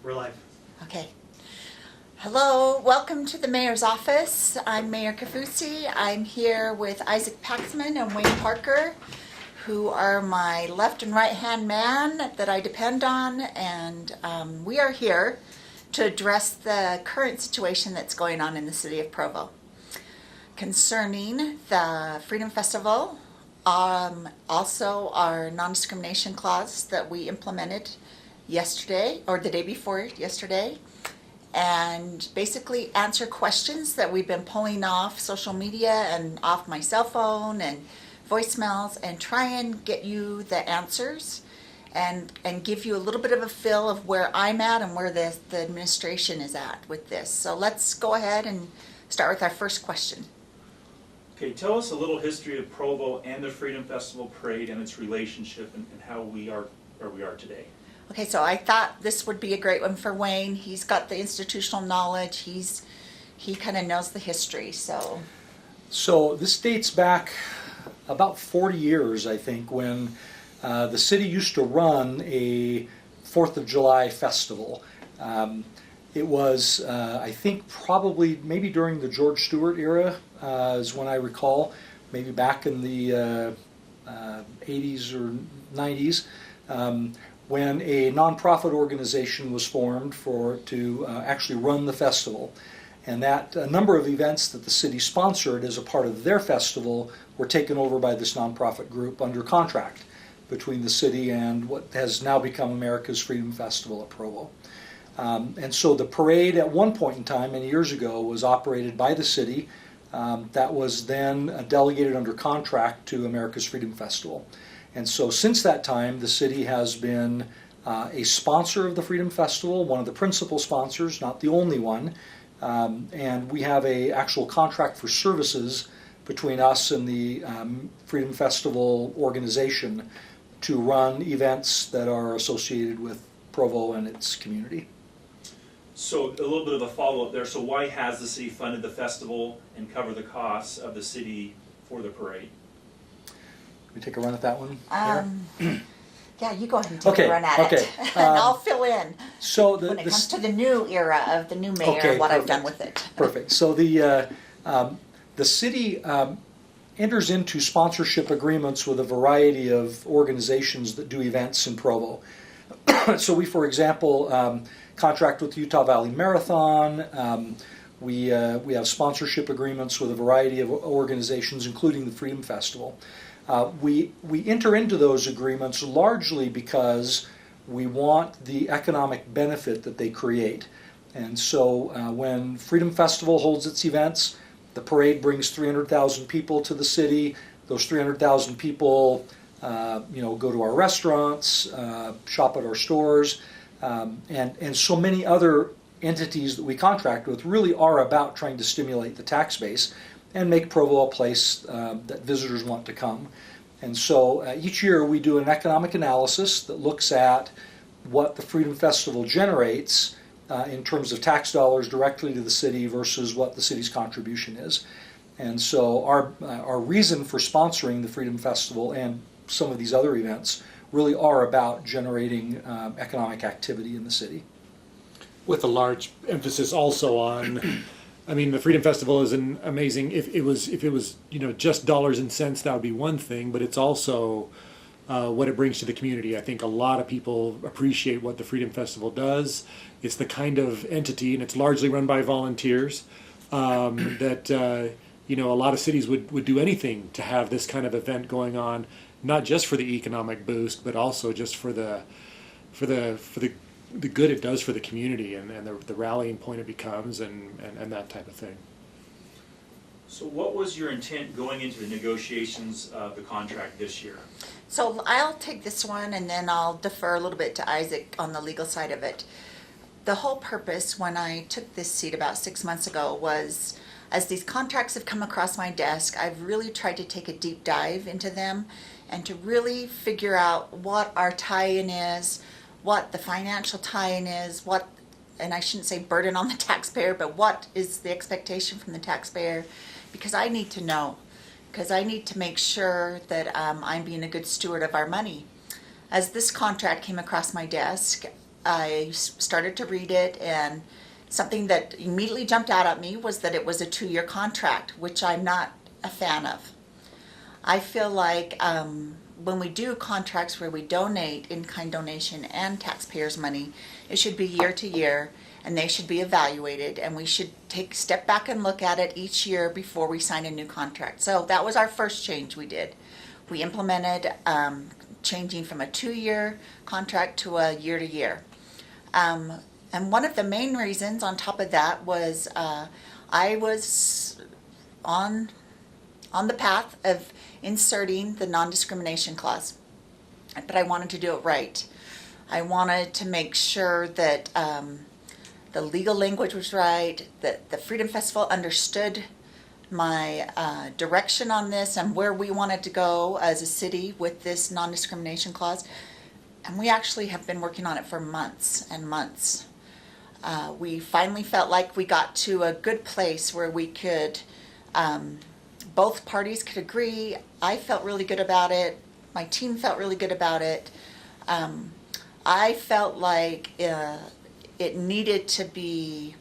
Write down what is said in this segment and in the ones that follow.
We're live. Okay. Hello, welcome to the Mayor's Office. I'm Mayor Kafusi. I'm here with Isaac Paxman and Wayne Parker, who are my left and right hand man that I depend on, and we are here to address the current situation that's going on in the city of Provo concerning the Freedom Festival, also our non-discrimination clause that we implemented yesterday or the day before yesterday, and basically answer questions that we've been pulling off social media and off my cell phone and voicemails, and try and get you the answers and give you a little bit of a feel of where I'm at and where the administration is at with this. So let's go ahead and start with our first question. Okay, tell us a little history of Provo and the Freedom Festival Parade and its relationship and how we are where we are today. Okay, so I thought this would be a great one for Wayne. He's got the institutional knowledge. He kind of knows the history. So this dates back about 40 years, I think, when the city used to run a 4th of July festival. It was, I think, probably maybe during the George Stewart era, is when I recall, maybe back in the 80s or 90s. When a nonprofit organization was formed to actually run the festival. And that a number of events that the city sponsored as a part of their festival were taken over by this nonprofit group under contract between the city and what has now become America's Freedom Festival at Provo. And so the parade at one point in time, many years ago, was operated by the city. That was then delegated under contract to America's Freedom Festival. And so since that time, the city has been a sponsor of the Freedom Festival, one of the principal sponsors, not the only one. And we have an actual contract for services between us and the Freedom Festival organization to run events that are associated with Provo and its community. So a little bit of a follow-up there. So why has the city funded the festival and covered the costs of the city for the parade? We take a run at that one? yeah, you go ahead and take a run at it, and I'll fill in when it comes to the new era of the new mayor, what I've done with it. Perfect. So the city enters into sponsorship agreements with a variety of organizations that do events in Provo. So we, for example, contract with the Utah Valley Marathon. We have sponsorship agreements with a variety of organizations, including the Freedom Festival. We enter into those agreements largely because we want the economic benefit that they create. And so when Freedom Festival holds its events, the parade brings 300,000 people to the city. Those 300,000 people go to our restaurants, shop at our stores, and so many other entities that we contract with really are about trying to stimulate the tax base and make Provo a place that visitors want to come. And so each year we do an economic analysis that looks at what the Freedom Festival generates in terms of tax dollars directly to the city versus what the city's contribution is. And so our reason for sponsoring the Freedom Festival and some of these other events really are about generating economic activity in the city. With a large emphasis also on, I mean, the Freedom Festival is an amazing. If it was just dollars and cents, that would be one thing. But it's also what it brings to the community. I think a lot of people appreciate what the Freedom Festival does. It's the kind of entity, and it's largely run by volunteers. That a lot of cities would do anything to have this kind of event going on, not just for the economic boost, but also just for the good it does for the community and the rallying point it becomes and that type of thing. So what was your intent going into the negotiations of the contract this year? So I'll take this one, and then I'll defer a little bit to Isaac on the legal side of it. The whole purpose when I took this seat about 6 months ago was, as these contracts have come across my desk, I've really tried to take a deep dive into them and to really figure out what our tie-in is, what the financial tie-in is, and I shouldn't say burden on the taxpayer, but what is the expectation from the taxpayer, because I need to know, because I need to make sure that I'm being a good steward of our money. As this contract came across my desk, started to read it, and something that immediately jumped out at me was that it was a 2-year contract, which I'm not a fan of. I feel like when we do contracts where we donate in-kind donation and taxpayers' money, it should be year to year, and they should be evaluated, and we should step back and look at it each year before we sign a new contract. So that was our first change we did. We implemented changing from a 2-year contract to a year-to-year. And one of the main reasons on top of that was I was on the path of inserting the non-discrimination clause, but I wanted to do it right. I wanted to make sure that the legal language was right, that the Freedom Festival understood my direction on this and where we wanted to go as a city with this non-discrimination clause. And we actually have been working on it for months and months. We finally felt like we got to a good place where we could, both parties could agree. I felt really good about it. My team felt really good about it. I felt like it needed to be,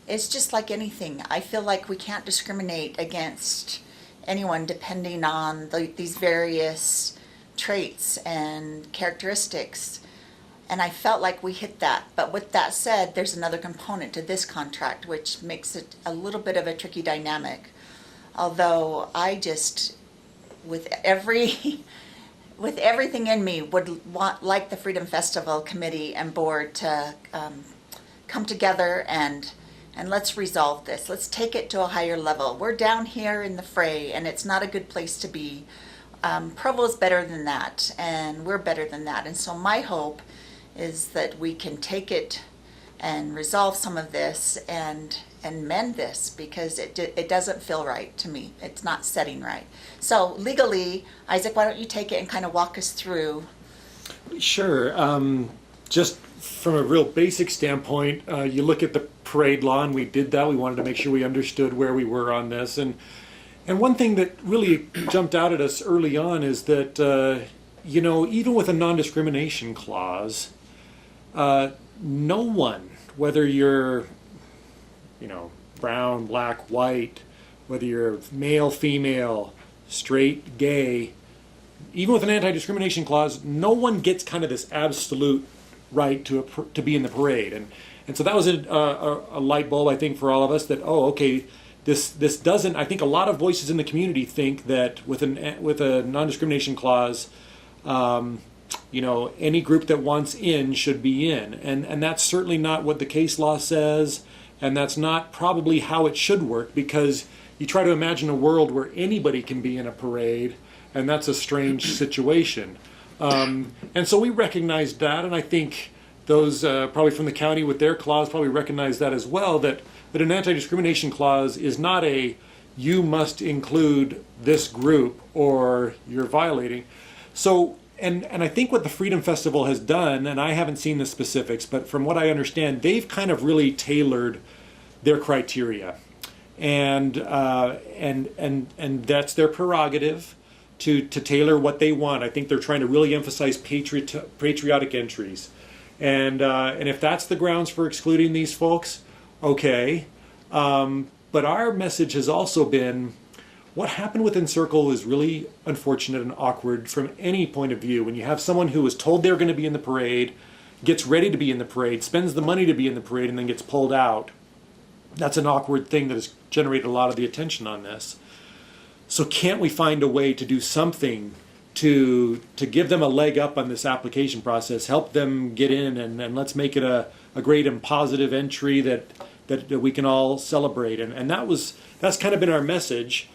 it's just like anything. I feel like we can't discriminate against anyone depending on these various traits and characteristics. And I felt like we hit that. But with that said, there's another component to this contract which makes it a little bit of a tricky dynamic. Although I just, with everything in me, would like the Freedom Festival Committee and Board to come together and let's resolve this. Let's take it to a higher level. We're down here in the fray, and it's not a good place to be. Provo's better than that, and we're better than that. And so my hope is that we can take it and resolve some of this and mend this, because it doesn't feel right to me. It's not setting right. So legally, Isaac, why don't you take it and kind of walk us through? Sure. Just from a real basic standpoint, you look at the parade law, and we did that. We wanted to make sure we understood where we were on this. And one thing that really jumped out at us early on is that, even with a non-discrimination clause, no one, whether you're, brown, black, white, whether you're male, female, straight, gay, even with an anti-discrimination clause, no one gets kind of this absolute right to be in the parade. And so that was a light bulb, I think, for all of us that, this doesn't, I think a lot of voices in the community think that with a non-discrimination clause, any group that wants in should be in. And that's certainly not what the case law says, and that's not probably how it should work, because you try to imagine a world where anybody can be in a parade, and that's a strange situation. And so we recognized that, and I think those probably from the county with their clause probably recognize that as well, that an anti-discrimination clause is not a you must include this group or you're violating. So, and I think what the Freedom Festival has done, and I haven't seen the specifics, but from what I understand, they've kind of really tailored their criteria. And that's their prerogative to tailor what they want. I think they're trying to really emphasize patriotic entries. And if that's the grounds for excluding these folks, okay. But our message has also been, what happened with Encircle is really unfortunate and awkward from any point of view. When you have someone who was told they're going to be in the parade, gets ready to be in the parade, spends the money to be in the parade, and then gets pulled out, that's an awkward thing that has generated a lot of the attention on this. So can't we find a way to do something to give them a leg up on this application process, help them get in, and let's make it a great and positive entry that we can all celebrate. And that's kind of been our message.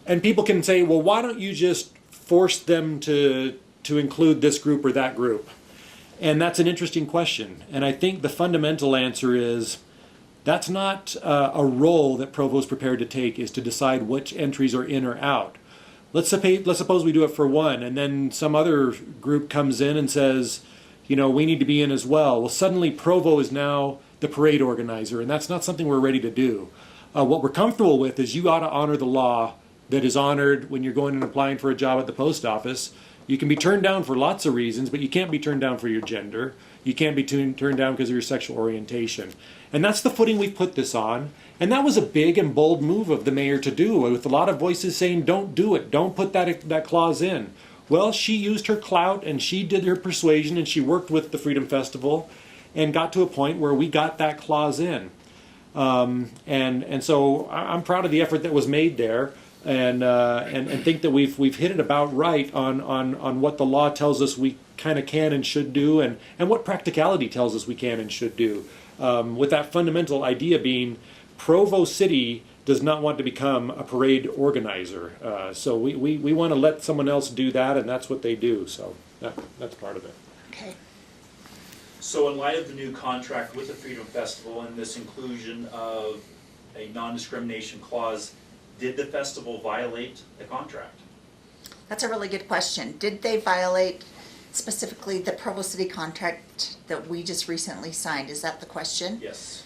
And people can say, well, why don't you just force them to include this group or that group? And that's an interesting question. And I think the fundamental answer is that's not a role that Provo is prepared to take, is to decide which entries are in or out. Let's suppose we do it for one, and then some other group comes in and says, we need to be in as well. Well, suddenly Provo is now the parade organizer, and that's not something we're ready to do. What we're comfortable with is you ought to honor the law that is honored when you're going and applying for a job at the post office. You can be turned down for lots of reasons, but you can't be turned down for your gender. You can't be turned down because of your sexual orientation. And that's the footing we put this on. And that was a big and bold move of the mayor to do, with a lot of voices saying, don't do it, don't put that clause in. Well, she used her clout and she did her persuasion and she worked with the Freedom Festival and got to a point where we got that clause in. And so I'm proud of the effort that was made there, and think that we've hit it about right on what the law tells us we kind of can and should do, and what practicality tells us we can and should do. With that fundamental idea being, Provo City does not want to become a parade organizer. So we want to let someone else do that, and that's what they do. So that's part of it. Okay. So in light of the new contract with the Freedom Festival and this inclusion of a non-discrimination clause, did the festival violate the contract? That's a really good question. Did they violate specifically the Provo City contract that we just recently signed? Is that the question? Yes.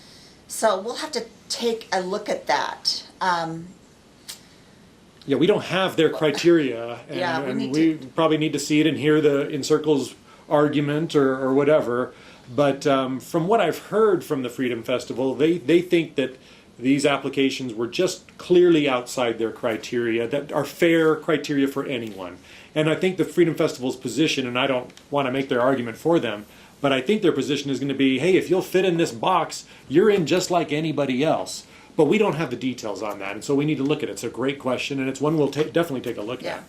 So we'll have to take a look at that. Yeah, we don't have their criteria, and, Yeah, we and need we to- probably need to see it and hear the In Circle's argument or whatever. But from what I've heard from the Freedom Festival, they think that these applications were just clearly outside their criteria, that are fair criteria for anyone. And I think the Freedom Festival's position, and I don't want to make their argument for them, but I think their position is going to be, hey, if you'll fit in this box, you're in just like anybody else. But we don't have the details on that, and so we need to look at it. It's a great question, and it's one we'll definitely take a look Yeah. at.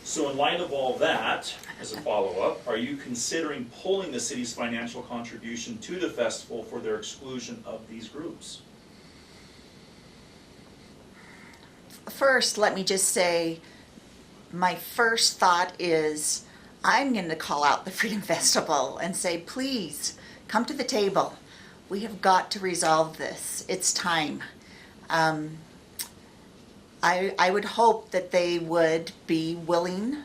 So in light of all that, as a follow-up, are you considering pulling the city's financial contribution to the festival for their exclusion of these groups? First, let me just say, my first thought is I'm going to call out the Freedom Festival and say, please come to the table. We have got to resolve this. It's time. I would hope that they would be willing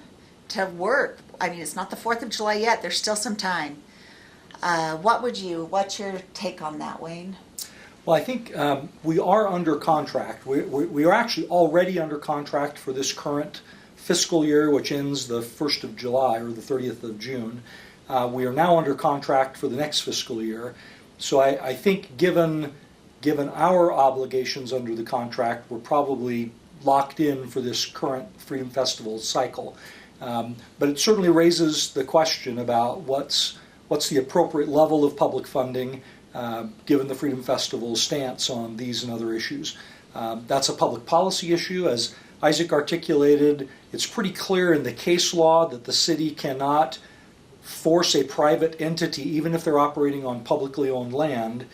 to work. I mean, it's not the 4th of July yet. There's still some time. What's your take on that, Wayne? Well, I think we are under contract. We are actually already under contract for this current fiscal year, which ends the 1st of July or the 30th of June. We are now under contract for the next fiscal year. So I think given our obligations under the contract, we're probably locked in for this current Freedom Festival cycle. But it certainly raises the question about what's the appropriate level of public funding given the Freedom Festival's stance on these and other issues. That's a public policy issue. As Isaac articulated, it's pretty clear in the case law that the city cannot force a private entity, even if they're operating on publicly owned land,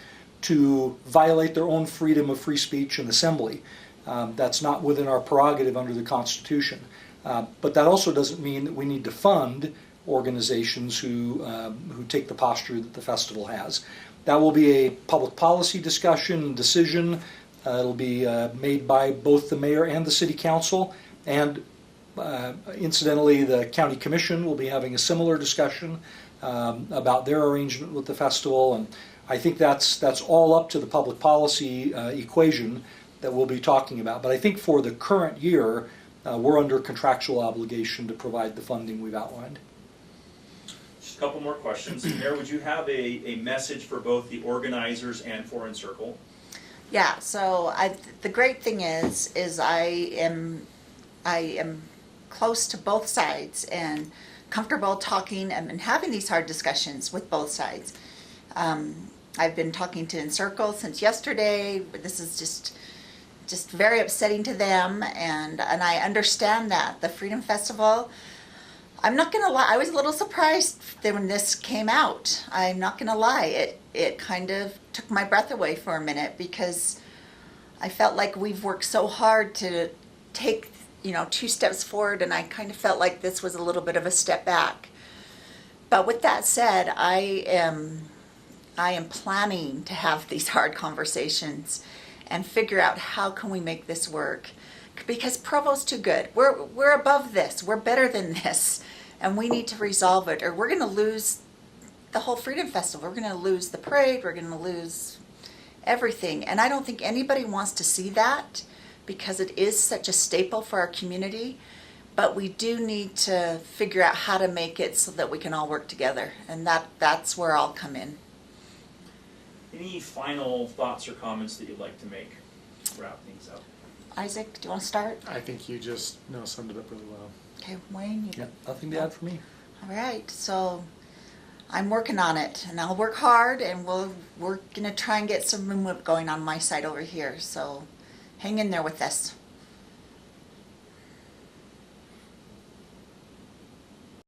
to violate their own freedom of free speech and assembly. That's not within our prerogative under the Constitution. But that also doesn't mean that we need to fund organizations who take the posture that the festival has. That will be a public policy discussion and decision. It'll be made by both the mayor and the city council, and incidentally, the county commission will be having a similar discussion about their arrangement with the festival, and I think that's all up to the public policy equation that we'll be talking about. But I think for the current year, we're under contractual obligation to provide the funding we've outlined. Just a couple more questions. Mayor, would you have a message for both the organizers and for In Circle? Yeah, so the great thing is I am close to both sides and comfortable talking and having these hard discussions with both sides. I've been talking to In Circle since yesterday. This is just very upsetting to them, and I understand that. The Freedom Festival, I'm not going to lie, I was a little surprised when this came out. I'm not going to lie. It kind of took my breath away for a minute because I felt like we've worked so hard to take, 2 steps forward, and I kind of felt like this was a little bit of a step back. But with that said, I am planning to have these hard conversations and figure out how can we make this work, because Provo's too good. We're above this. We're better than this, and we need to resolve it, or we're going to lose the whole Freedom Festival. We're going to lose the parade. We're going to lose everything, and I don't think anybody wants to see that because it is such a staple for our community. but we do need to figure out how to make it so that we can all work together, and that's where I'll come in. Any final thoughts or comments that you'd like to make to wrap things up? Isaac, do you want to start? I think you just summed it up really well. Okay, Wayne, you Yeah, nothing to add for me. All right, so I'm working on it, and I'll work hard, and we're gonna try and get some movement going on my side over here. So hang in there with us.